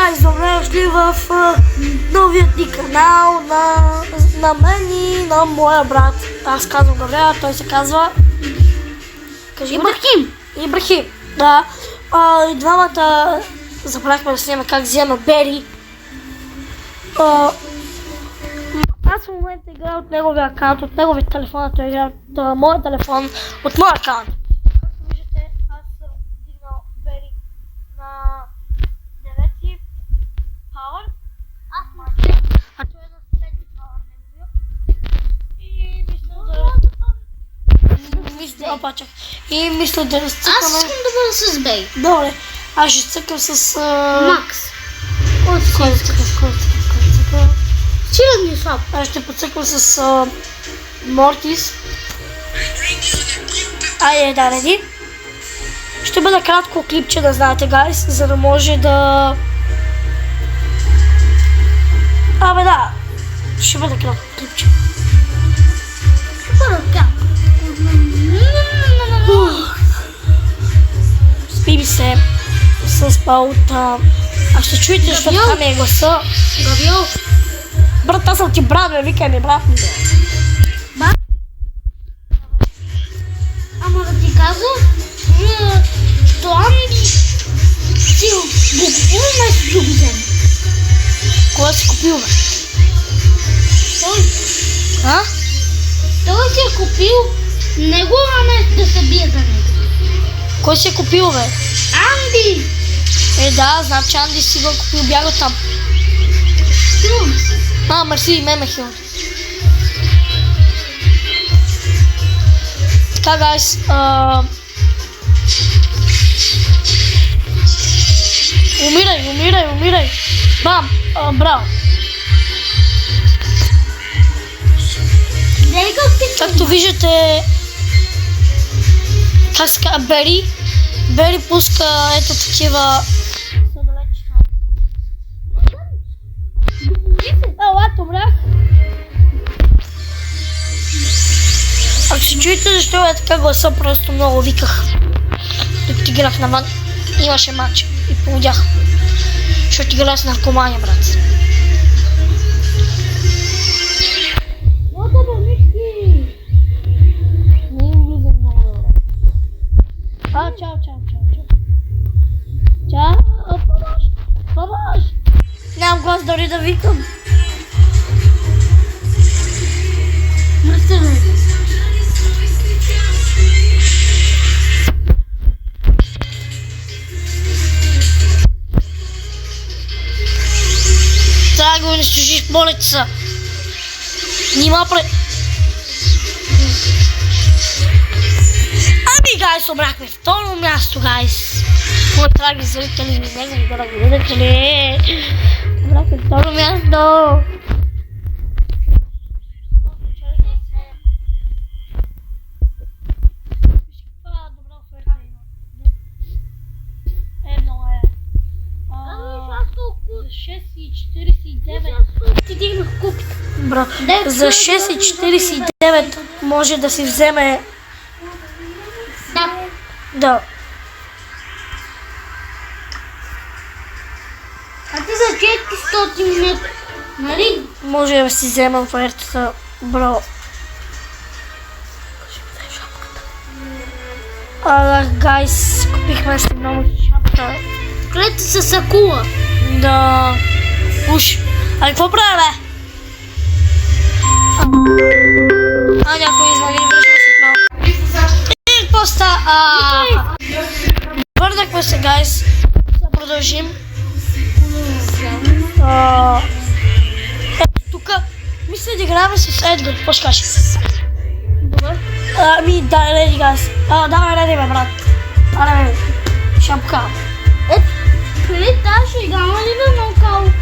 Гайс, добре дошли в новият ни канал на мен и на моя брат. Аз казвам Гаврела, той се казва... Ибрахим. Ибрахим, да. И двамата забравихме да снимаме как взема Бери. Аз в момента играя от неговия акаунт, от неговия телефон, той играе от моя телефон, от моя акаунт. Както виждате, аз съм дигнал Бери на 9 пауър. Аз мача, а той е на 7 пауър неговия. И мисля да разцъкаме... Аз искам да бъда с Бей. Добре, аз ще цъкам с... Макс. Кой да цъкам? Чирът ми слаб. Аз ще поцъквам с Мортис. Айде, да, реди. Ще бъде кратко клипче, да знаете, гайс, за да може да... Абе, да. Ще бъде кратко клипче. Спи ми се с паута. А ще чуете, защото там е гласа. Гавиол. Брат, аз съм ти брат, бе, викай ми брат ми. Ама да ти казвам, що Анди си го купил вместо друго вземе. Кога си купил, бе? Той А? си е купил него, а не да се бие за него. Кой си е купил, бе? Анди! Да, знам, че Анди си го купил, бяга там. Силно се. Мерси, мемехил. Така, гайс, умирай. Бам, браво. Както виждате, как се казва, Бери пуска ето такива... Ела, умрях. Ако се чуете защо е така гласа, просто много виках. Докато играх навън, имаше матч и полудях. Защото играх с наркомания, брат. Чао, помощ! Нямам глас дори да викам. Трябва да го унищожиш, моля ти се. Нима Ами, гайс, обрахме второ място, гайс. Мои драги зрители, негови драги зрители. Обрахме второ място. Брат, за 6,49 може да си вземе... Да. А ти за 400 метра, нали? Може да си взема офертата, бро. Гайс, купихме си много шапка. Клета с акула. Да. Уж. А какво правя, бе? Някой извали, връщаме се малко. И какво става? Върнахме се, гайс. Да продължим. Ето тук. Мисля да играем с Едгар. Какво ще кажеш? Добре. Ами, да, реди, гайс. Давай, реди, бе, брат. Аре, шапка. Преди тази ще играме ли на нокаут?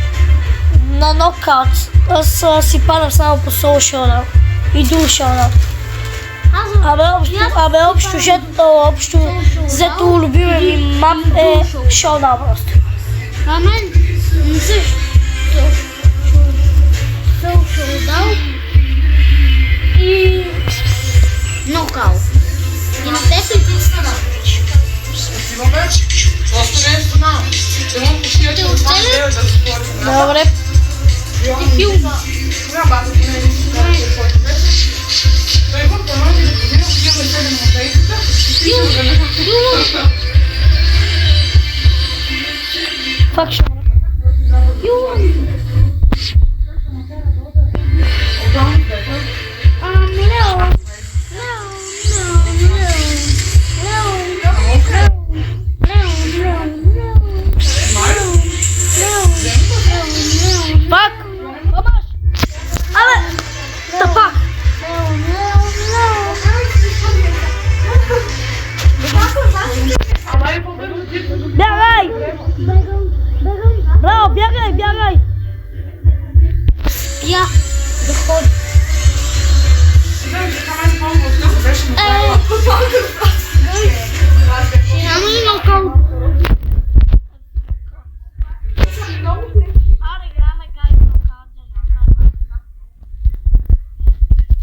На нокаут. Аз си падам само по соло шоуда. И дул шоуда. Абе, общо взето любиме ми мап е шоуда просто. А мен не също. Шоуда и нокаут. И на теб и ти стана. Имаме още нещо на. Имам пушия, че отмам да затворим. Добре. Коя базата не е нищо, който беше. Той го помага да подина, отиваме седем мотейката. Фак ще мрък. Фак! Помаш! Абе! Тапак! Бягай! Браво, бягай, бягай! Я да ходи. Няма ли нокаут?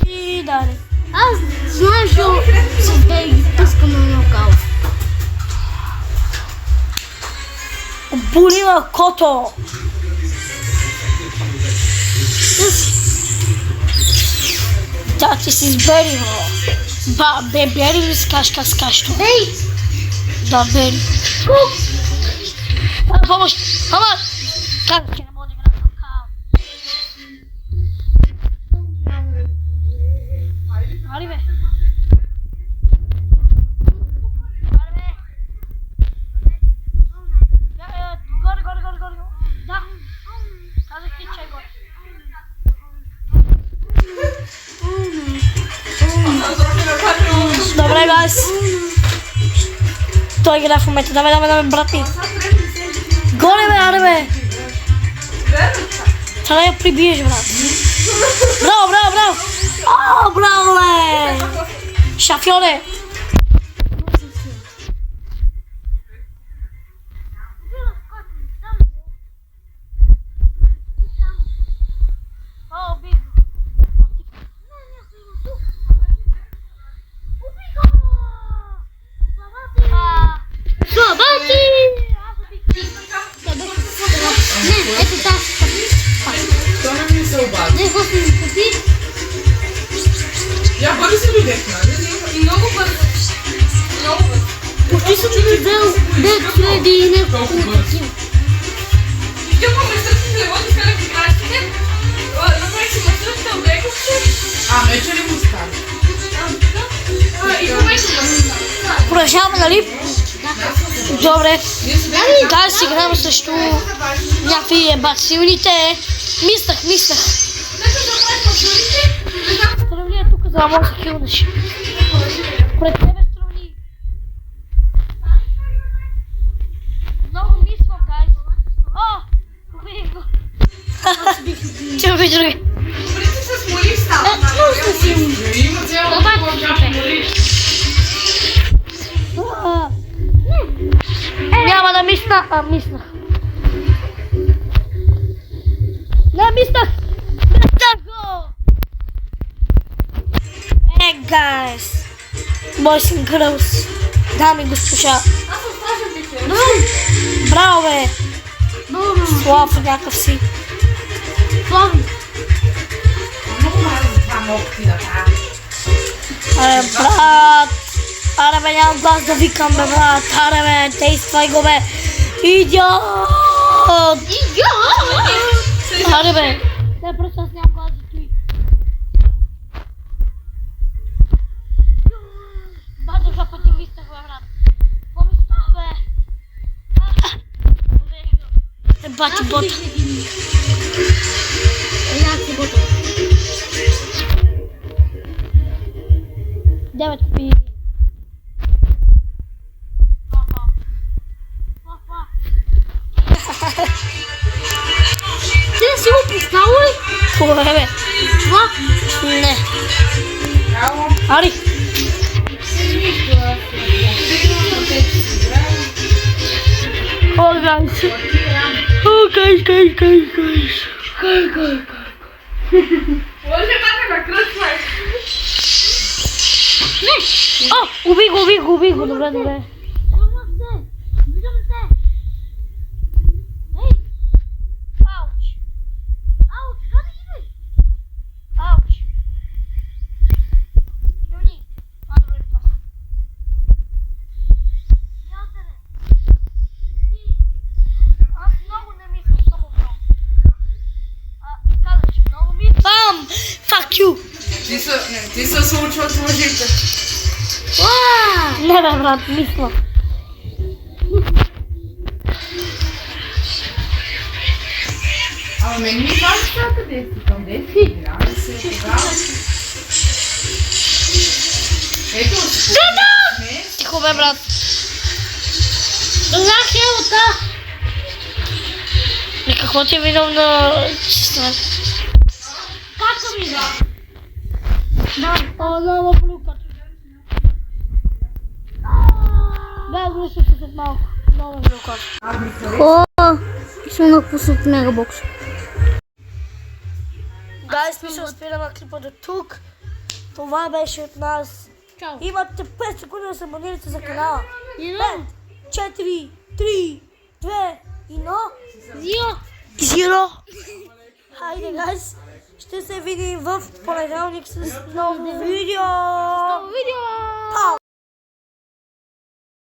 И даре. Аз знаеш, че с Бейги пускам на нокаут. Болива кото! Да, ти си избери, бро. Бери ли скаш как скаш то? Бей! Да, бери. Помощ! Помощ! Как че не мога да играм нокаут? Ари бе! Ари бе! Горе! Да! Казах ти, че е горе. Добре, гайс. Той игра в момента. Давай, брат ми. Горе, бе, аре, бе. Трябва да я прибиеш, брат. Браво. О, браво, бе. Шафьоне. Не, ето тази. Това не ми се обади. Не, го си купи. Я бъде се видяхме, нали? И много бързо. Много бързо. Почти съм ти дал 2000 и няколко. Толкова бързо. И тя помисля, че се води скалят играчите. Направих си масърта, облекох се. Вече ли му стане? И помисля масърта. Продължаваме, нали? Добре. Дай си играем срещу някакви ебат силните. Мислах. Нека да правим масърите. Сравни е тук, за да може да се хилнеш. Пред тебе сравни. Много мислам, гайз. О! Убих го. Че убих други. Добре си се смоли става. Има цяло Няма да мисля, мислах. Не, мислах го! Гайс. Boys and girls. Дами и госпожа. Аз съм страшен бифер. Браво, бе. Слав някакъв си. Слави. много малко това ногти да правя. Аре, брат. Аре, бе, нямам глас да викам, бе, брат. Аре, бе, действай го, бе. Идиот! Аре, бе. Не, просто аз нямам глас да той. Бачо, за пъти мислях, бе, брат. Какво ми става, бе? Бачо, бота. Една си бота. 9 купи. Ти не си го поставил ли? Какво, бе? Това? Не. Ало, Ари. О, гайс. О, гайс. Може така да кръсвай. О, убих го. Добре. Чувах се. Fuck you! Ти се случва с лъжите. Не бе, брат, мисля. Ама мен ми кажа сега къде си, къде си игра, да се играл. Ето, сме. Тихо бе, брат. Знах елата. И какво ти е виновна чиста? Как ми да? О, нова блюка. Бе, глуших се след малко. Нова блюка. О, съм напуснат мегабокс. Гайс, мисля, спираме клипа до тук. Това беше от нас. Чао. Имате 5 секунди да се абонирате за канала. Идем. 4, 3, 2, 1. Зио. Зиро. Хайде, гайс. Ще се видим в понеделник с ново видео. Видео. Пау!